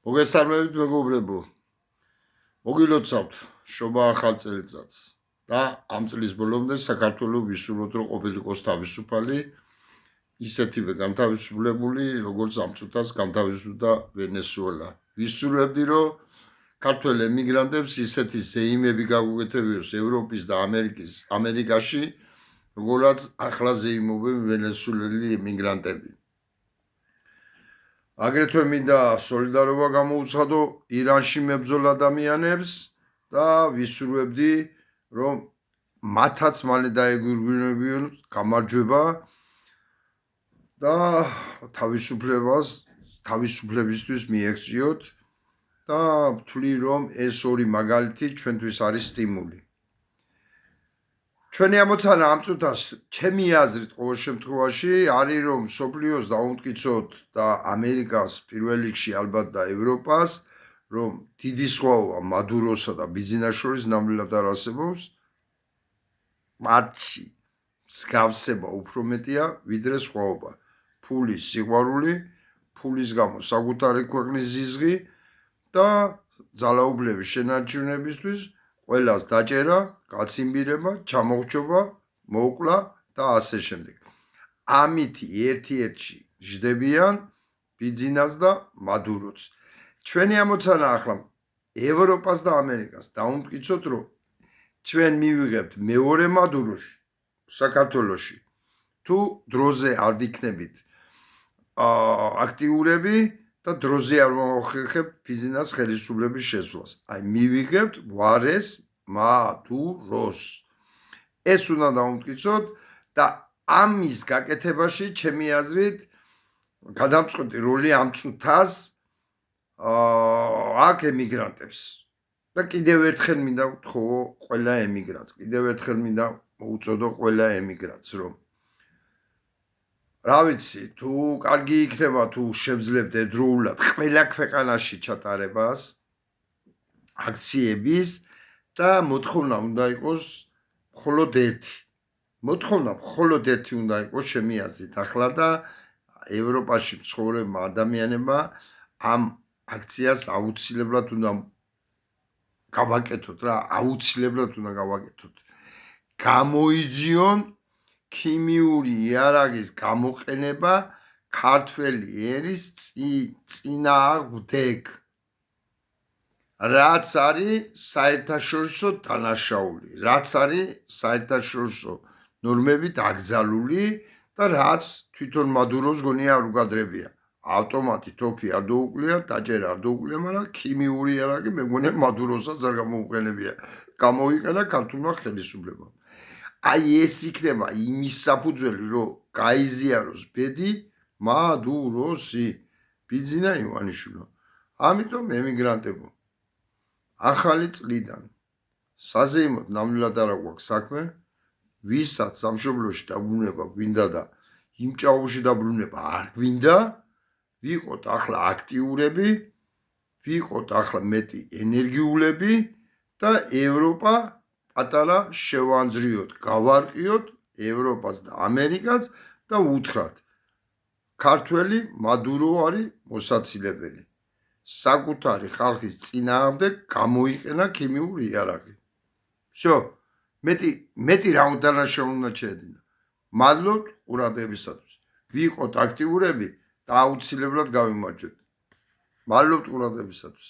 მოგესალმებით მეგობრებო. მოგილოცავთ შობა ახალ წელიწადს და ამ წლის ბოლომდე საქართველოს ვისურვოთ რომ ყოფილიყოს თავისუფალი, ისეთივე განთავისუფლებული, როგორც ამ წუთას განთავისუფლდა ვენესუელა. ვისურვებდი რომ ქართველ ემიგრანტებს ისეთი ზეიმები გაგვეკეთებიოს ევროპის და ამერიკაში, როგორაც ახლა ზეიმობენ ვენესუელელი ემიგრანტები. აგრეთვე მინდა სოლიდარობა გამოუცხადო ირანში მებრძოლ ადამიანებს და ვისურვებდი რომ მათაც მალე დაეგვირგვინებიონ გამარჯვება და თავისუფლებისთვის მიეღწიოთ და ვთვლი რომ ეს ორი მაგალითი ჩვენთვის არის სტიმული. ჩვენი ამოცანა ამ წუთას ჩემი აზრით ყოველ შემთხვევაში არის რომ მსოფლიოს დაუმტკიცოთ და ამერიკას პირველ რიგში ალბათ და ევროპას რომ დიდი სხვაობა მადუროსა და ბიზნეს შორის ნამდვილად არ არსებობს მათში მსგავსება უფრო მეტია ვიდრე სხვაობა ფულის სიყვარული ფულის გამო საკუთარი ქვეყნის ზიზღი და ძალაუფლების შენარჩუნებისთვის ყველას დაჭერა, გაციმბირება, ჩამოღჭობა, მოკლა და ასე შემდეგ. ამითი ერთ-ერთში ჯდებიან ბიზნეს და მადუროც. ჩვენი ამოცანა ახლა ევროპას და ამერიკას დაუმტკიცოთ რომ ჩვენ მივიღებთ მეორე მადუროს საქართველოში. თუ დროზე არ ვიქნებით აქტიურები და დროზე არ მოახერხებთ ბიზნეს ხელისუფლების შესვლას. აი მივიღებთ ვარეს მადუროს. ეს უნდა დაუმტკიცოთ და ამის გაკეთებაში ჩემი აზრით გადამწყვეტი როლი ამ წუთას აქ ემიგრანტებს. და კიდევ ერთხელ მინდა ვთხოვო ყველა ემიგრანტს, კიდევ ერთხელ მინდა მოუწოდო ყველა ემიგრანტს რომ რა ვიცი, თუ კარგი იქნება თუ შევძლებთ ერთდროულად ყველა ქვეყანაში ჩატარებას აქციების და მოთხოვნა უნდა იყოს მხოლოდ ერთი. მოთხოვნა მხოლოდ ერთი უნდა იყოს ჩემი აზრით ახლა და ევროპაში მცხოვრებმა ადამიანებმა ამ აქციას აუცილებლად უნდა გავაკეთოთ რა, აუცილებლად უნდა გავაკეთოთ. გამოიძიონ ქიმიური იარაღის გამოყენება ქართველი ერის წინააღმდეგ. რაც არის საერთაშორისო დანაშაული, რაც არის საერთაშორისო ნორმებით აკრძალული და რაც თვითონ მადუროს გონია არ უგადრებია. ავტომატი თოფი არ დაუკლია, დაჭერა არ დაუკლია, მაგრამ ქიმიური იარაღი მეგონია მადუროსაც არ გამოუყენებია. გამოიყენა ქართულმა ხელისუფლებამ. აი ეს იქნება იმის საფუძველი, რომ გაიზიაროს ბედი მადუროსი, ბიძინა ივანიშვილო. ამიტომ ემიგრანტებო, ახალი წლიდან საზეიმოდ ნამდვილად არ აქვს საქმე, ვისაც სამშობლოში დაბრუნება გვინდა და იმ ჭაობში დაბრუნება არ გვინდა, ვიყოთ ახლა აქტიურები, ვიყოთ ახლა მეტი ენერგიულები და ევროპა პატარა შევანძრიოთ, გავარყიოთ ევროპას და ამერიკას და უთხრათ ქართველი მადურო არის მოსაცილებელი. საკუთარი ხალხის წინააღმდეგ გამოიყენა ქიმიური იარაღი. всё, მეტი რა დანაშაული უნდა შეედინა. მადლობთ ყურადღებისათვის. ვიყოთ აქტიურები და აუცილებლად გავიმარჯვებთ. მადლობთ ყურადღებისათვის.